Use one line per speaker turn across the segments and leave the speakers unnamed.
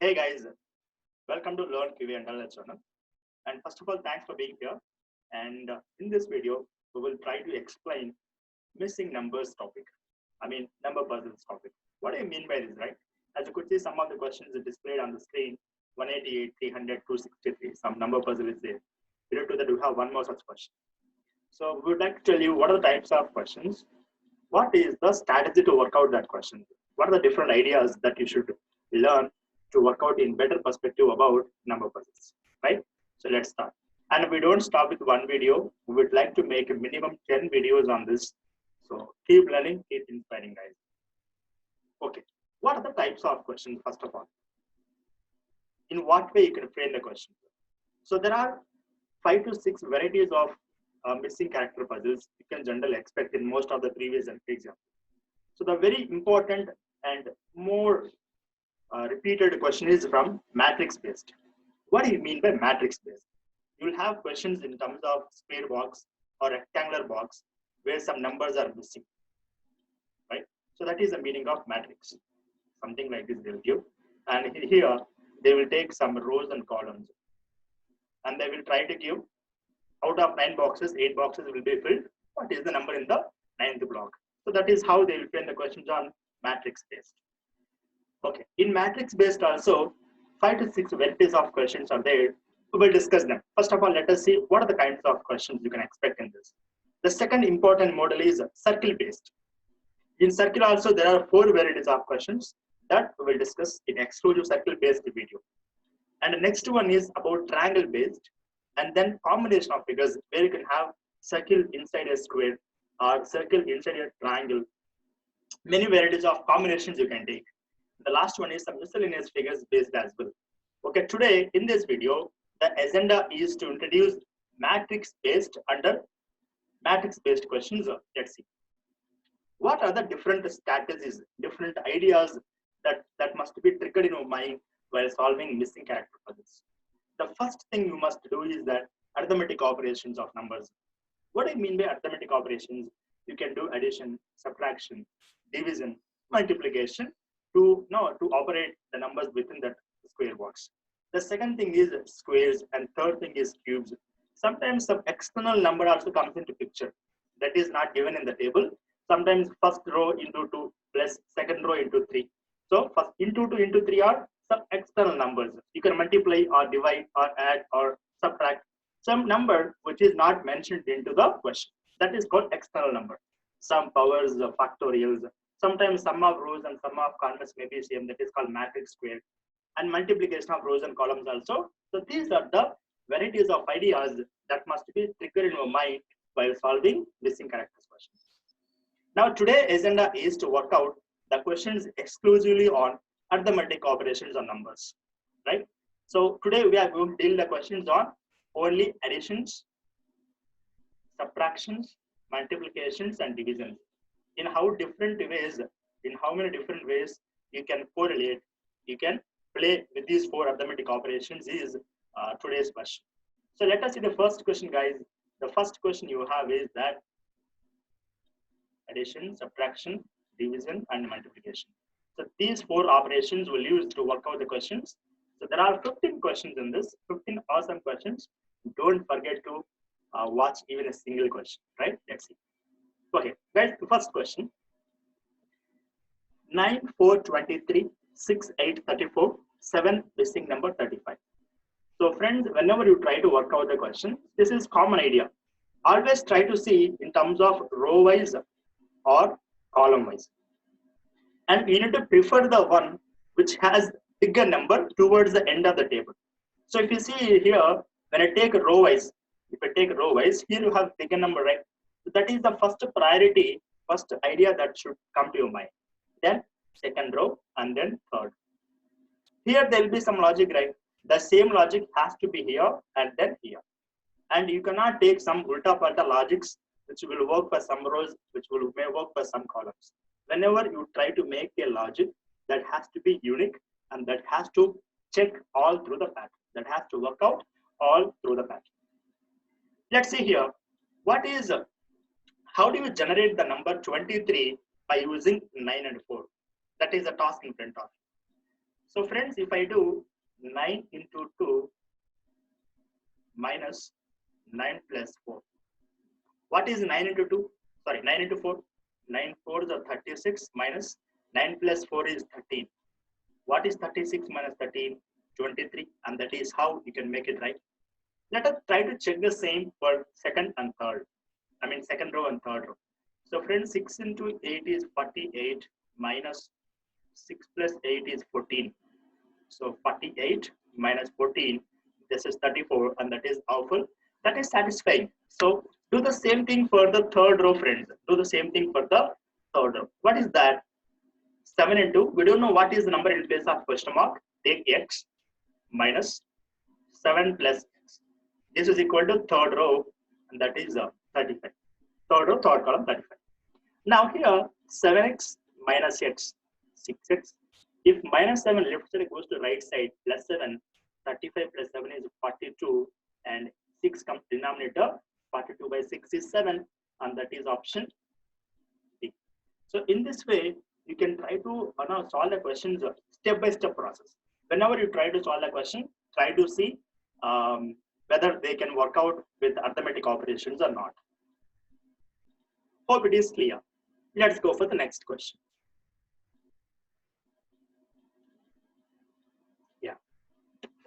Hey guys, welcome to Learn QA and Knowledge channel. And first of all, thanks for being here. And in this video, we will try to explain missing numbers topic. Number puzzles topic. What do you mean by this, right? As you could see, some of the questions are displayed on the screen: 188, 300, 263. Some number puzzle is there. Below to that, we have one more such question. So we would like to tell you what are the types of questions. What is the strategy to work out that question? What are the different ideas that you should learn to work out in better perspective about number puzzles, right? So let's start. And we don't stop with one video. We would like to make a minimum 10 videos on this. So keep learning, keep inspiring, guys. Okay, what are the types of questions, first of all? In what way you can frame the question? So there are 5 to 6 varieties of missing character puzzles you can generally expect in most of the previous examples. So the very important and more repeated question is from matrix based. What do you mean by matrix based? You will have questions in terms of square box or rectangular box where some numbers are missing, right? So that is the meaning of matrix. Something like this they will give, and here they will take some rows and columns, and they will try to give out of 9 boxes, 8 boxes will be filled. What is the number in the 9th block? So that is how they will frame the questions on matrix based. Okay, in matrix based also 5 to 6 varieties of questions are there. We will discuss them. First of all, let us see what are the kinds of questions you can expect in this. The second important model is circle based. In circle also there are 4 varieties of questions that we will discuss in exclusive circle based video. And the next one is about triangle based, and then combination of figures where you can have circle inside a square or circle inside a triangle. Many varieties of combinations you can take. The last one is some miscellaneous figures based as well. Okay, today in this video, the agenda is to introduce matrix based questions. Let's see. What are the different strategies, different ideas that must be triggered in your mind while solving missing character puzzles? The first thing you must do is that arithmetic operations of numbers. What do you mean by arithmetic operations? You can do addition, subtraction, division, multiplication to operate the numbers within that square box. The second thing is squares, and third thing is cubes. Sometimes some external number also comes into picture that is not given in the table. Sometimes first row into 2 plus second row into 3. So first into 2 into 3 are some external numbers. You can multiply or divide or add or subtract some number which is not mentioned into the question. That is called external number. Some powers, factorials. Sometimes sum of rows and sum of columns may be same. That is called matrix square. And multiplication of rows and columns also. So these are the varieties of ideas that must be triggered in your mind while solving missing characters questions. Now today's agenda is to work out the questions exclusively on arithmetic operations on numbers, right? So today we are going to deal the questions on only additions, subtractions, multiplications, and divisions. In how many different ways you can correlate, you can play with these 4 arithmetic operations is today's question. So let us see the first question, guys. The first question you have is that addition, subtraction, division, and multiplication. So these 4 operations will use to work out the questions. So there are 15 questions in this, 15 awesome questions. Don't forget to watch even a single question, right? Let's see. Okay, guys, the first question. 9, 4, 23, 6, 8, 34, 7 missing number 35. So friends, whenever you try to work out the question, this is common idea. Always try to see in terms of row wise or column wise. And you need to prefer the one which has bigger number towards the end of the table. So if you see here, when I take row wise, here you have bigger number, right? So that is the first priority, first idea that should come to your mind. Then second row and then third. Here there will be some logic, right? The same logic has to be here and then here. And you cannot take some ulta-palta logics which will work for some rows, which may work for some columns. Whenever you try to make a logic, that has to be unique and that has to check all through the pattern. That has to work out all through the pattern. Let's see here. How do you generate the number 23 by using 9 and 4? That is a task in front of you. So friends, if I do 9 into 2 minus 9 plus 4. What is 9 into 2? Sorry, 9 into 4. 9 4s are 36 minus 9 plus 4 is 13. What is 36 minus 13? 23. And that is how you can make it right. Let us try to check the same for second and third. I mean second row and third row. So friends, 6 into 8 is 48 minus 6 plus 8 is 14. So 48 minus 14, this is 34, and that is awful. That is satisfying. So do the same thing for the third row, friends. Do the same thing for the third row. What is that? 7 into, we don't know what is the number in place of question mark. Take x minus 7 plus x. This is equal to third row, and that is 35. Third row, third column, 35. Now here, 7x minus x, 6x. If minus 7 left side goes to right side, plus 7, 35 plus 7 is 42, and 6 comes denominator, 42 by 6 is 7, and that is option B. So in this way, you can try to solve the questions step-by-step process. Whenever you try to solve the question, try to see whether they can work out with arithmetic operations or not. Hope it is clear. Let's go for the next question. Yeah.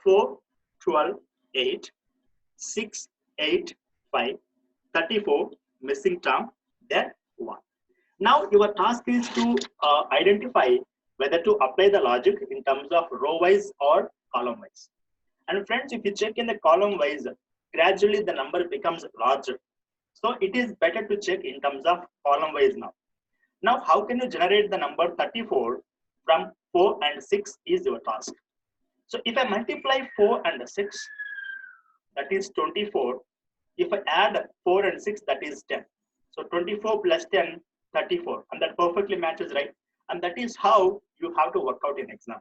4, 12, 8, 6, 8, 5, 34, missing term, then 1. Now your task is to identify whether to apply the logic in terms of row wise or column wise. And friends, if you check in the column wise, gradually the number becomes larger. So it is better to check in terms of column wise now. Now, how can you generate the number 34 from 4 and 6 is your task. So if I multiply 4 and 6, that is 24. If I add 4 and 6, that is 10. So 24 plus 10, 34. And that perfectly matches, right? And that is how you have to work out in exam.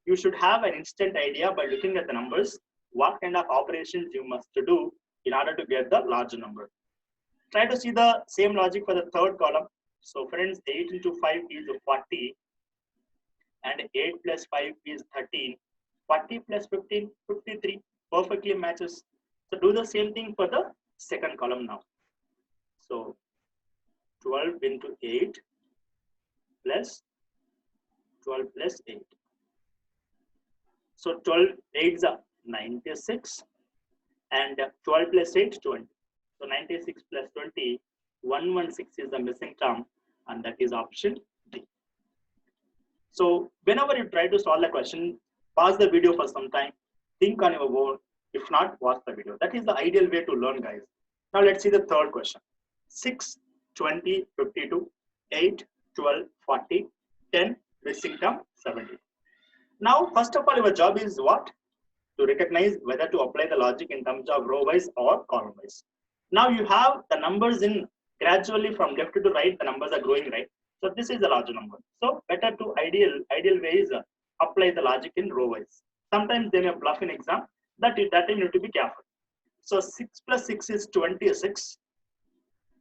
You should have an instant idea by looking at the numbers, what kind of operations you must do in order to get the larger number. Try to see the same logic for the third column. So friends, 8 into 5 is 40. And 8 plus 5 is 13. 40 plus 15, 53. Perfectly matches. So do the same thing for the second column now. So 12 into 8 plus 12 plus 8. So 12 8s are 96 and 12 plus 8 20. So 96 plus 20, 116 is the missing term, and that is option D. So whenever you try to solve the question, pause the video for some time, think on your own. If not, watch the video. That is the ideal way to learn, guys. Now let's see the third question. 6, 20, 52, 8, 12, 40, 10, missing term, 70. Now, first of all, your job is what? To recognize whether to apply the logic in terms of row wise or column wise. Now you have the numbers in gradually from left to right, the numbers are growing, right? So this is a larger number. So better to ideal way is apply the logic in row wise. Sometimes they may bluff in exam. That time you need to be careful. So 6 plus 6 is 26.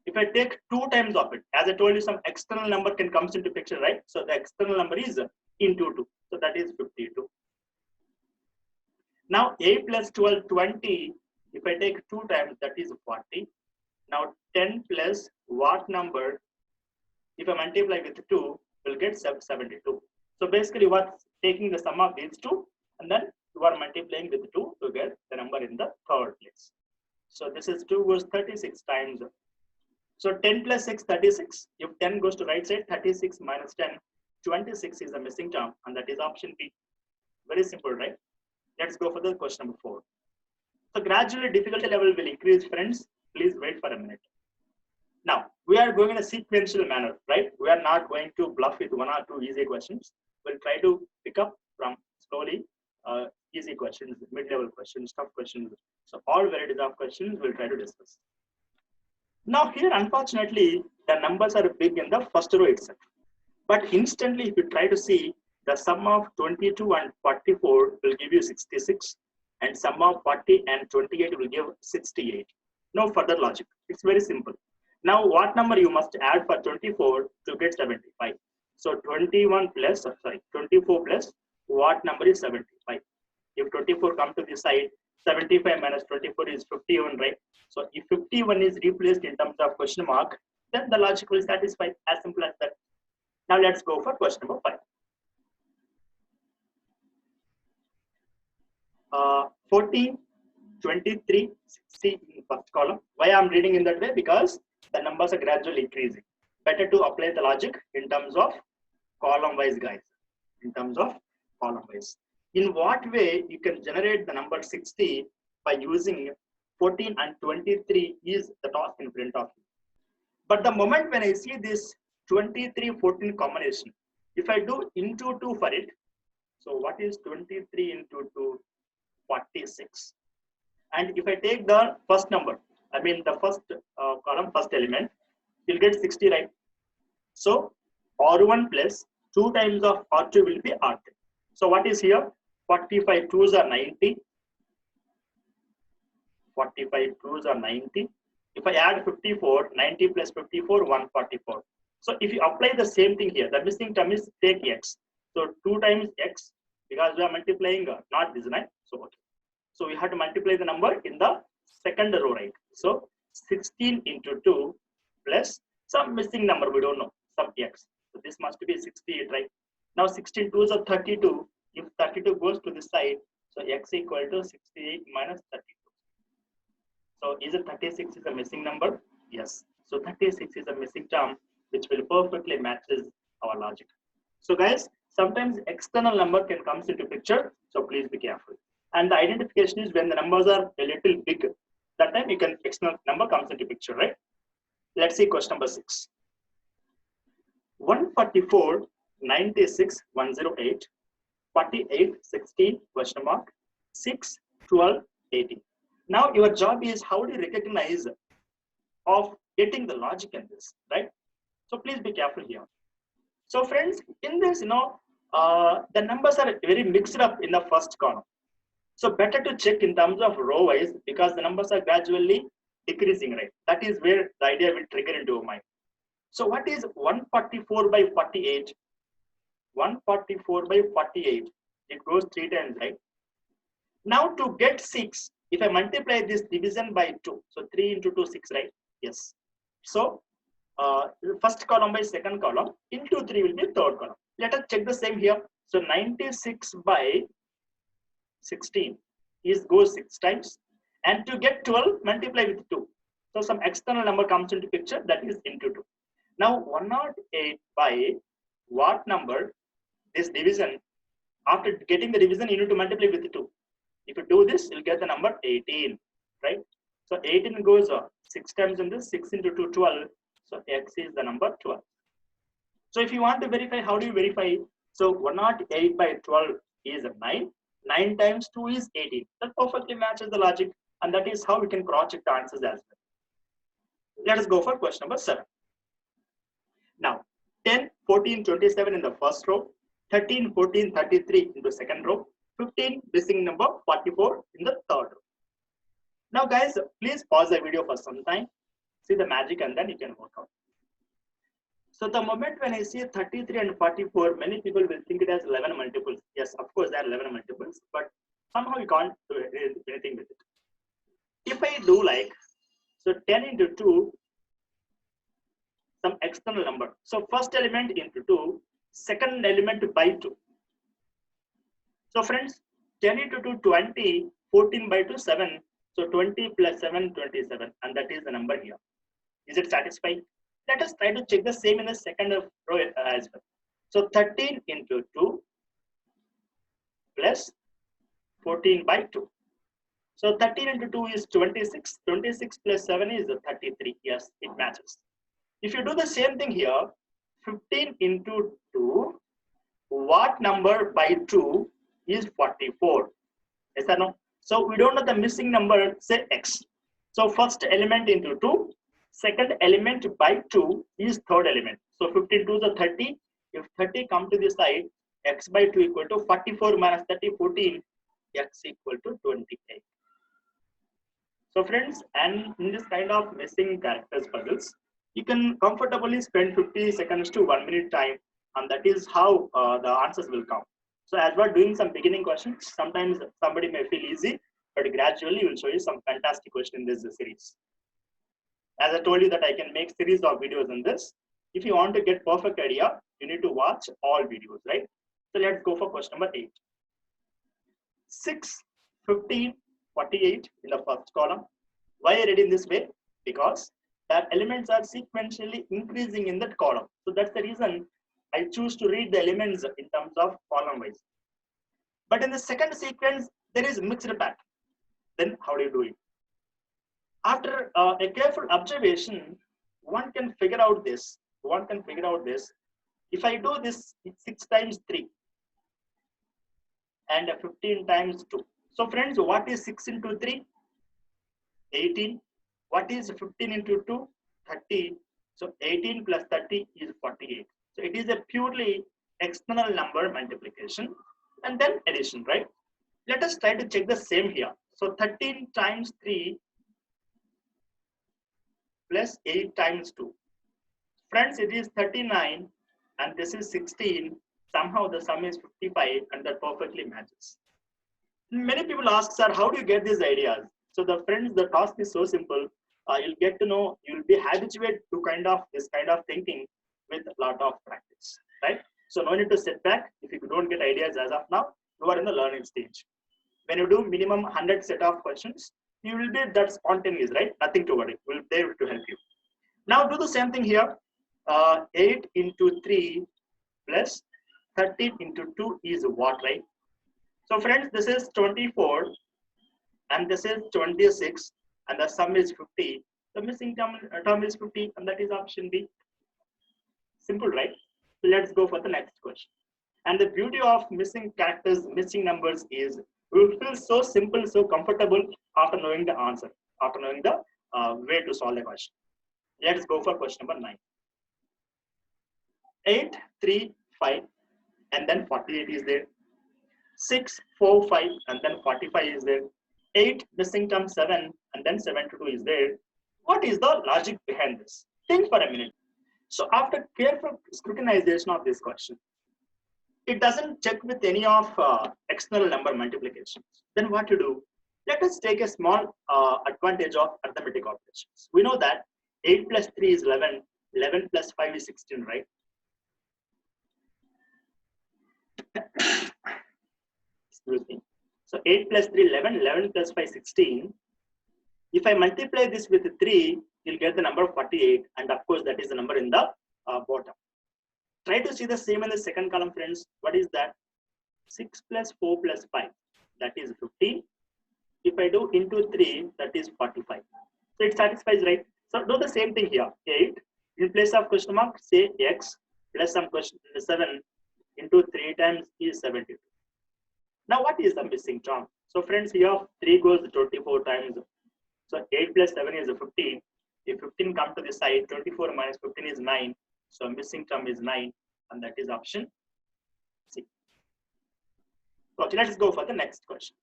If I take 2 times of it, as I told you, some external number can comes into picture, right? So the external number is into 2. So that is 52. Now 8 plus 12, 20. If I take 2 times, that is 40. Now 10 plus what number? If I multiply with 2, we'll get 72. So basically, what's taking the sum of these two, and then you are multiplying with 2 to get the number in the third place. So this is 2 goes 36 times. So 10 plus 6, 36. If 10 goes to right side, 36 minus 10, 26 is the missing term, and that is option B. Very simple, right? Let's go for the question number 4. So gradually difficulty level will increase, friends. Please wait for a minute. Now, we are going in a sequential manner, right? We are not going to bluff with 1 or 2 easy questions. We'll try to pick up from slowly easy questions, mid-level questions, tough questions. So all varieties of questions we'll try to discuss. Now here, unfortunately, the numbers are big in the first row itself. But instantly, if you try to see, the sum of 22 and 44 will give you 66. And sum of 40 and 28 will give 68. No further logic. It's very simple. Now, what number you must add for 24 to get 75? So 24 plus what number is 75? If 24 come to this side, 75 minus 24 is 51, right? So if 51 is replaced in terms of question mark, then the logic will satisfy, as simple as that. Now let's go for question number 5. 14, 23, 60 in first column. Why I'm reading in that way? Because the numbers are gradually increasing. Better to apply the logic in terms of column wise, guys. In terms of column wise. In what way you can generate the number 60 by using 14 and 23 is the task in front of you. But the moment when I see this 23-14 combination, if I do into 2 for it, so what is 23 into 2? 46. And if I take the first number, I mean the first column, first element, you'll get 60, right? So R1 plus 2 times of R2 will be R3. So what is here? 45 2s are 90. 45 2s are 90. If I add 54, 90 plus 54, 144. So if you apply the same thing here, the missing term is take x. So 2 times x, because we are multiplying not this, right? So okay. So we have to multiply the number in the second row, right? So 16 into 2 plus some missing number, we don't know, some x. So this must be 68, right? Now 16 2s are 32. If 32 goes to this side, so x equal to 68 minus 32. So is it 36 is a missing number? Yes. So 36 is a missing term, which will perfectly matches our logic. So guys, sometimes external number can comes into picture. So please be careful. And the identification is when the numbers are a little big. That time you can external number comes into picture, right? Let's see question number 6. 144, 96, 108, 48, 16, question mark, 6, 12, 18. Now your job is how do you recognize of getting the logic in this, right? So please be careful here. So friends, in this, the numbers are very mixed up in the first column. So better to check in terms of row wise because the numbers are gradually decreasing, right? That is where the idea will trigger into your mind. So what is 144 by 48? 144 by 48. It goes 3 times, right? Now to get 6, if I multiply this division by 2, so 3 into 2, 6, right? Yes. So first column by second column, into 3 will be third column. Let us check the same here. So 96 by 16 is goes 6 times. And to get 12, multiply with 2. So some external number comes into picture, that is into 2. Now 108 by what number? This division, after getting the division, you need to multiply with 2. If you do this, you'll get the number 18, right? So 18 goes 6 times in this, 6 into 2, 12. So x is the number 12. So if you want to verify, how do you verify? So 108 by 12 is 9. 9 times 2 is 18. That perfectly matches the logic. And that is how we can cross-check the answers as well. Let us go for question number 7. Now, 10, 14, 27 in the first row. 13, 14, 33 in the second row. 15, missing number 44 in the third row. Now guys, please pause the video for some time. See the magic and then you can work out. So the moment when I see 33 and 44, many people will think it as 11 multiples. Yes, of course, there are 11 multiples, but somehow you can't do anything with it. If I do like, so 10 into 2, some external number. So first element into 2, second element by 2. So friends, 10 into 2, 20, 14 by 2, 7. So 20 plus 7, 27. And that is the number here. Is it satisfying? Let us try to check the same in the second row as well. So 13 into 2 plus 14 by 2. So 13 into 2 is 26. 26 plus 7 is 33. Yes, it matches. If you do the same thing here, 15 into 2, what number by 2 is 44? Yes or no? So we don't know the missing number, say x. So first element into 2, second element by 2 is third element. So 15 2 is 30. If 30 come to this side, x by 2 equal to 44 minus 30, 14, x equal to 28. So friends, and in this kind of missing characters puzzles, you can comfortably spend 50 seconds to 1 minute time, and that is how the answers will come. So as we're doing some beginning questions, sometimes somebody may feel easy, but gradually we'll show you some fantastic questions in this series. As I told you that I can make series of videos in this. If you want to get perfect idea, you need to watch all videos, right? So let's go for question number 8. 6, 15, 48 in the first column. Why I read in this way? Because the elements are sequentially increasing in that column. So that's the reason I choose to read the elements in terms of column wise. But in the second sequence, there is mixed pattern. Then how do you do it? After a careful observation, one can figure out this. If I do this, it's 6 times 3 and 15 times 2. So friends, what is 6 into 3? 18. What is 15 into 2? 30. So 18 plus 30 is 48. So it is a purely external number multiplication and then addition, right? Let us try to check the same here. So 13 times 3 plus 8 times 2. Friends, it is 39 and this is 16. Somehow the sum is 55 and that perfectly matches. Many people ask, sir, how do you get these ideas? So the friends, the task is so simple. You'll get to know, you'll be habituated to this kind of thinking with a lot of practice, right? So no need to sit back. If you don't get ideas as of now, you are in the learning stage. When you do minimum 100 set of questions, you will be that spontaneous, right? Nothing to worry. We'll be there to help you. Now do the same thing here. 8 into 3 plus 13 into 2 is what, right? So friends, this is 24 and this is 26 and the sum is 50. The missing term is 50 and that is option B. Simple, right? So let's go for the next question. And the beauty of missing characters, missing numbers is we will feel so simple, so comfortable after knowing the answer, after knowing the way to solve the question. Let's go for question number 9. 8, 3, 5 and then 48 is there. 6, 4, 5 and then 45 is there. 8 missing term 7 and then 72 is there. What is the logic behind this? Think for a minute. So after careful scrutinization of this question, it doesn't check with any of external number multiplications. Then what to do? Let us take a small advantage of arithmetic operations. We know that 8 plus 3 is 11, 11 plus 5 is 16, right? Excuse me. So 8 plus 3, 11, 11 plus 5, 16. If I multiply this with 3, you'll get the number 48. And of course, that is the number in the bottom. Try to see the same in the second column, friends. What is that? 6 plus 4 plus 5. That is 15. If I do into 3, that is 45. So it satisfies, right? So do the same thing here. 8. In place of question mark, say x plus some question 7 into 3 times is 72. Now what is the missing term? So friends, here 3 goes 24 times. So 8 plus 7 is 15. If 15 come to the side, 24 minus 15 is 9. So missing term is 9 and that is option C. Okay, let's go for the next question.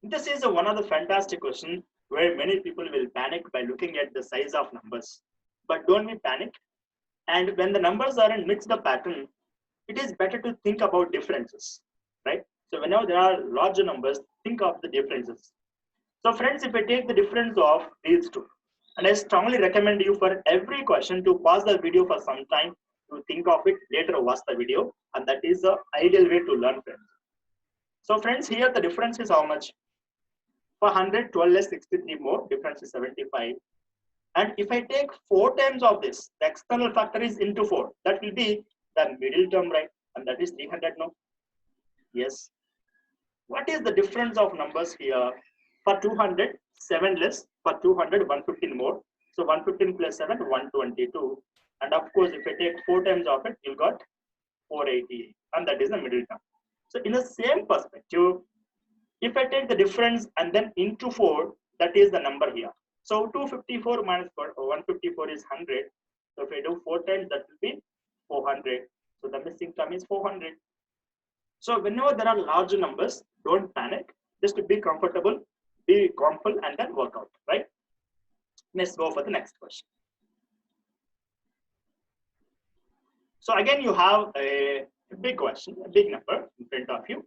This is one of the fantastic questions where many people will panic by looking at the size of numbers. But don't be panicked. And when the numbers are in mixed up pattern, it is better to think about differences, right? So whenever there are larger numbers, think of the differences. So friends, if I take the difference of these two, and I strongly recommend you for every question to pause the video for some time to think of it, later watch the video, and that is the ideal way to learn, friends. So friends, here the difference is how much? For 100, 12 less 63 more, difference is 75. And if I take 4 times of this, the external factor is into 4. That will be the middle term, right? And that is 300 now. Yes. What is the difference of numbers here? For 200, 7 less. For 200, 115 more. So 115 plus 7, 122. And of course, if I take 4 times of it, you got 488. And that is the middle term. So in the same perspective, if I take the difference and then into 4, that is the number here. So 254 minus 154 is 100. So if I do 4 times, that will be 400. So the missing term is 400. So whenever there are larger numbers, don't panic. Just be comfortable, be calmful, and then work out, right? Let's go for the next question. So again, you have a A big question, a big number in front of you.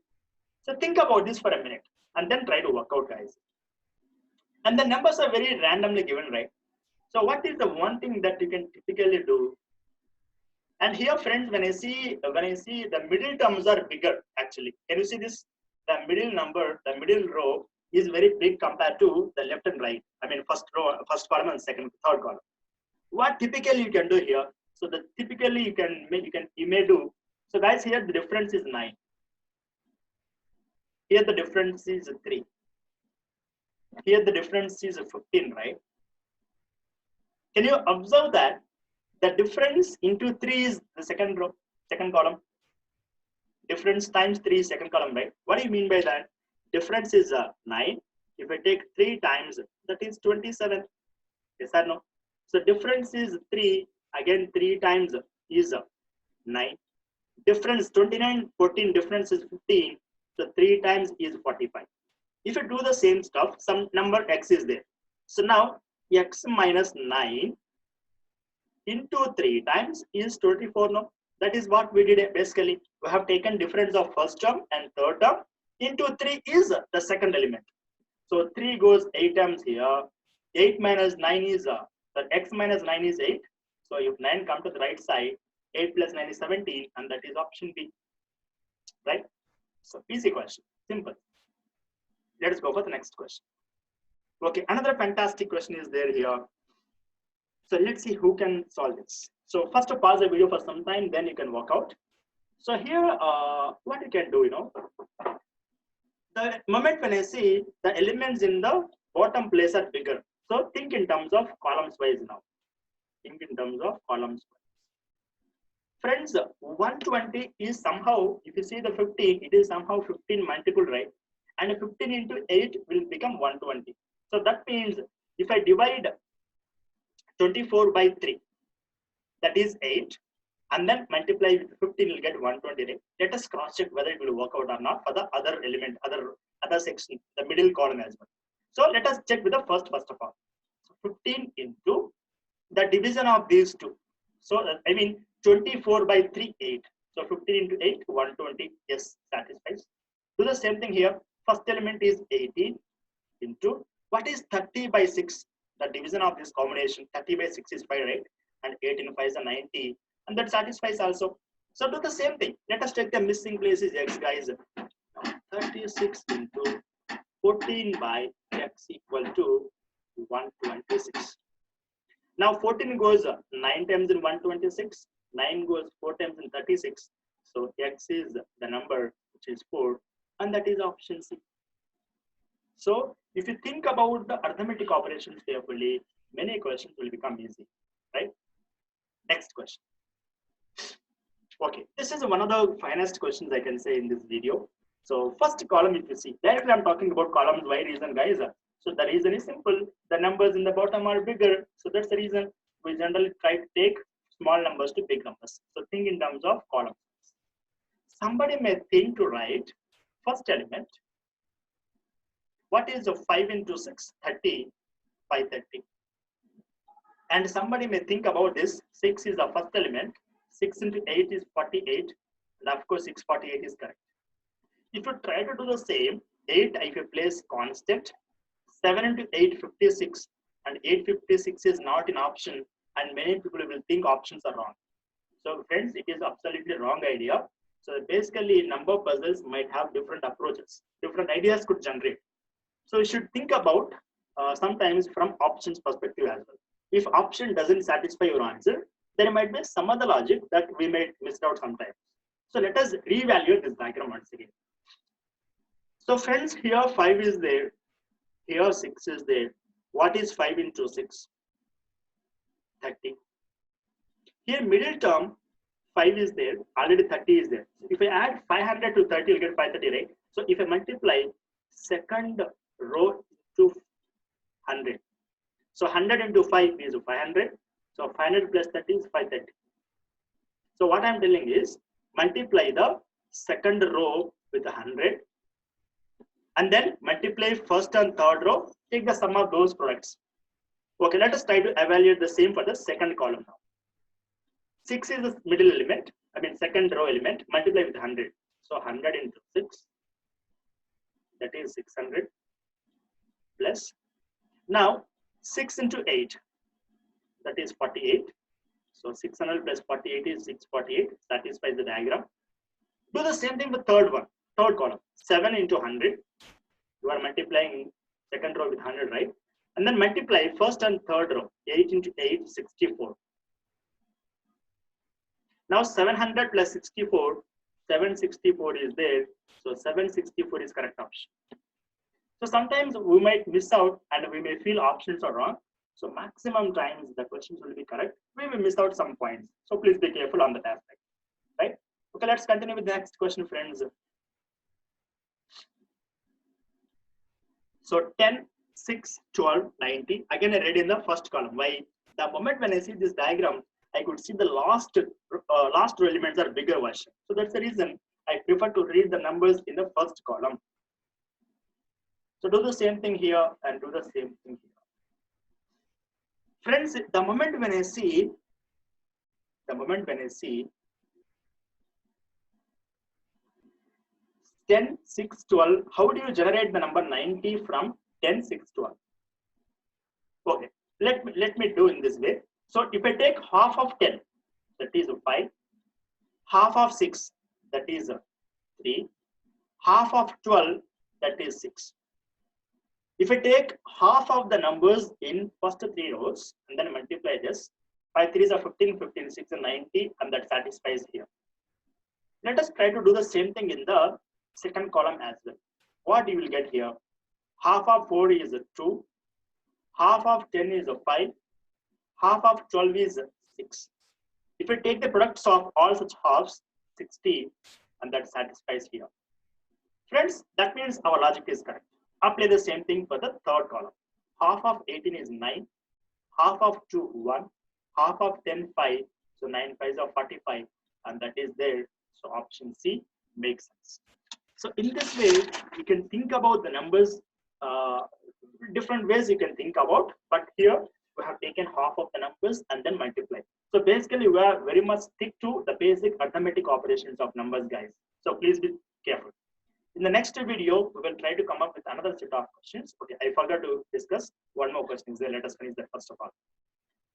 So think about this for a minute and then try to work out, guys. And the numbers are very randomly given, right? So what is the one thing that you can typically do? And here, friends, when I see the middle terms are bigger, actually. Can you see this? The middle number, the middle row is very big compared to the left and right. I mean, first row, first column and third column. What typically you can do here? So the typically you may do. So guys, here the difference is 9. Here the difference is 3. Here the difference is 15, right? Can you observe that the difference into 3 is the second row, second column? Difference times 3 is second column, right? What do you mean by that? Difference is 9. If I take 3 times, that is 27. Yes or no? So difference is 3. Again, 3 times is 9. Difference 29, 14. Difference is 15. So 3 times is 45. If you do the same stuff, some number x is there. So now x minus 9 into 3 times is 24. No, that is what we did basically. We have taken difference of first term and third term into 3 is the second element. So 3 goes 8 times here. 8 minus 9 is the x minus 9 is 8. So if 9 come to the right side, 8 plus 9 is 17, and that is option B. Right? So easy question, simple. Let us go for the next question. Okay, another fantastic question is there here. So let's see who can solve this. So first pause the video for some time, then you can work out. So here, what you can do, the moment when I see the elements in the bottom place are bigger. So think in terms of columns wise now. Think in terms of columns wise. Friends, 120 is somehow, if you see the 15, it is somehow 15 multiple, right? And 15 into 8 will become 120. So that means if I divide 24 by 3, that is 8, and then multiply with 15, you'll get 120. Right? Let us cross check whether it will work out or not for the other element, other section, the middle column as well. So let us check with the first of all. So 15 into the division of these two. So I mean 24 by 3, 8. So 15 into 8, 120. Yes, satisfies. Do the same thing here. First element is 18 into what is 30 by 6? The division of this combination, 30 by 6 is 5, right? And 18 5 is 90. And that satisfies also. So do the same thing. Let us take the missing places x, guys. 36 into 14 by x equal to 126. Now 14 goes 9 times in 126. 9 goes 4 times in 36. So x is the number which is 4. And that is option C. So if you think about the arithmetic operations carefully, many questions will become easy, right? Next question. Okay, this is one of the finest questions I can say in this video. So first column, if you see, directly I'm talking about columns. Why reason, guys? So the reason is simple. The numbers in the bottom are bigger. So that's the reason we generally try to take small numbers to big numbers. So think in terms of columns. Somebody may think to write first element. What is 5 into 6? 30, 530. And somebody may think about this. 6 is the first element. 6 into 8 is 48. And of course, 648 is correct. If you try to do the same, 8, if you place constant, 7 into 8, 56. And 856 is not an option. And many people will think options are wrong. So friends, it is absolutely wrong idea. So basically, number puzzles might have different approaches. Different ideas could generate. So you should think about sometimes from options perspective as well. If option doesn't satisfy your answer, there might be some other logic that we might miss out sometimes. So let us reevaluate this diagram once again. So friends, here 5 is there. Here 6 is there. What is 5 into 6? 30. Here middle term, 5 is there. Already 30 is there. If I add 500 to 30, you'll get 530, right? So if I multiply second row to 100. So 100 into 5 is 500. So 500 plus 30 is 530. So what I'm telling is multiply the second row with 100 and then multiply first and third row. Take the sum of those products. Okay, let us try to evaluate the same for the second column now. 6 is the middle element I mean second row element, multiply with 100. So 100 into 6, that is 600 plus. Now 6 into 8, that is 48. So 600 plus 48 is 648, satisfies the diagram. Do the same thing with third one, third column. 7 into 100, you are multiplying second row with 100, right? And then multiply first and third row, 8 into 8, 64. Now 700 plus 64, 764 is there. So 764 is correct option. So sometimes we might miss out and we may feel options are wrong. So maximum times the questions will be correct. We may miss out some points. So please be careful on that aspect, right? Okay, let's continue with the next question, friends. So 10, 6, 12, 90. Again, I read in the first column. Why? The moment when I see this diagram, I could see the last row elements are bigger version. So that's the reason I prefer to read the numbers in the first column. So do the same thing here and do the same thing here. Friends, the moment when I see 10, 6, 12, how do you generate the number 90 from 10, 6, 12? Okay, let me do in this way. So if I take half of 10, that is 5, half of 6, that is 3, half of 12, that is 6. If I take half of the numbers in first 3 rows and then multiply this, 5 3s are 15, 15, 6 and 90, and that satisfies here. Let us try to do the same thing in the second column as well. What you will get here? Half of 4 is 2, half of 10 is 5, half of 12 is 6. If I take the products of all such halves, 60, and that satisfies here. Friends, that means our logic is correct. Apply the same thing for the third column. Half of 18 is 9, half of 2, 1, half of 10, 5. So 9 5s are 45, and that is there. So option C makes sense. So in this way, you can think about the numbers, different ways you can think about, but here we have taken half of the numbers and then multiply. So basically, we are very much stick to the basic arithmetic operations of numbers, guys. So please be careful. In the next video, we will try to come up with another set of questions. Okay, I forgot to discuss one more question. Let us finish that first of all.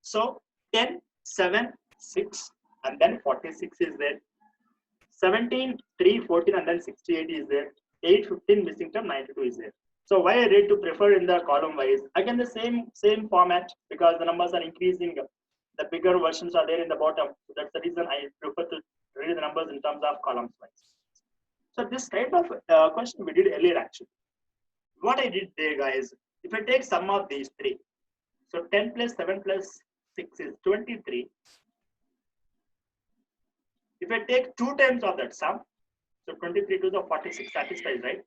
So 10, 7, 6, and then 46 is there. 17, 3, 14, and then 68 is there. 8, 15, missing term, 92 is there. So why I read to prefer in the column wise? Again, the same format, because the numbers are increasing. The bigger versions are there in the bottom. So that's the reason I prefer to read the numbers in terms of columns wise. So this kind of question we did earlier actually. What I did there, guys, if I take sum of these three, so 10 plus 7 plus 6 is 23. If I take 2 times of that sum, so 23 to the 46 satisfies, right?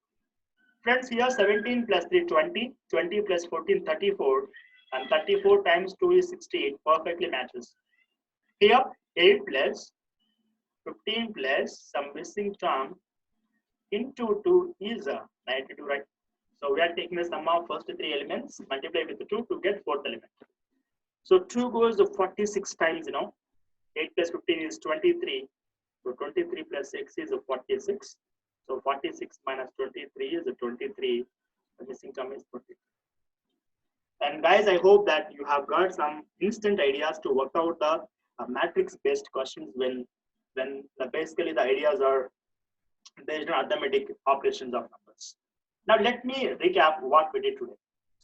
Friends, here 17 plus 3, 20, 20 plus 14, 34, and 34 times 2 is 68, perfectly matches. Here 8 plus 15 plus some missing term into 2 is 92, right? So we are taking the sum of first 3 elements, multiply with 2 to get 4th element. So 2 goes 46 times, 8 plus 15 is 23. So 23 plus 6 is 46. So 46 minus 23 is 23. The missing term is 23. And guys, I hope that you have got some instant ideas to work out the matrix-based questions when basically the ideas are based on arithmetic operations of numbers. Now let me recap what we did today.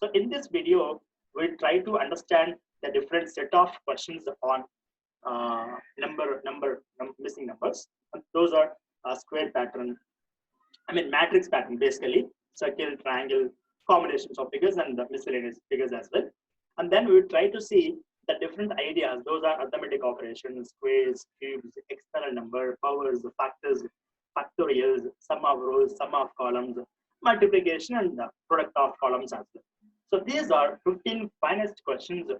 So in this video, we try to understand the different set of questions on missing numbers. And those are square pattern, matrix pattern, basically circle, triangle, combinations of figures and the miscellaneous figures as well. And then we try to see the different ideas. Those are arithmetic operations, squares, cubes, external number, powers, factors, factorials, sum of rows, sum of columns, multiplication, and the product of columns as well. So these are 15 finest questions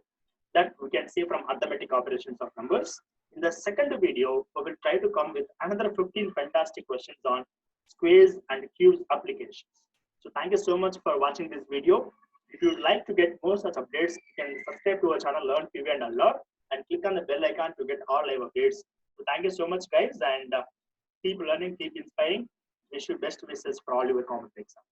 that we can see from arithmetic operations of numbers. In the second video, we will try to come with another 15 fantastic questions on squares and cubes applications. So thank you so much for watching this video. If you would like to get more such updates, you can subscribe to our channel Learn PV and Unlearn and click on the bell icon to get all live updates. So thank you so much, guys, and keep learning, keep inspiring. Wish you best wishes for all your complex exams.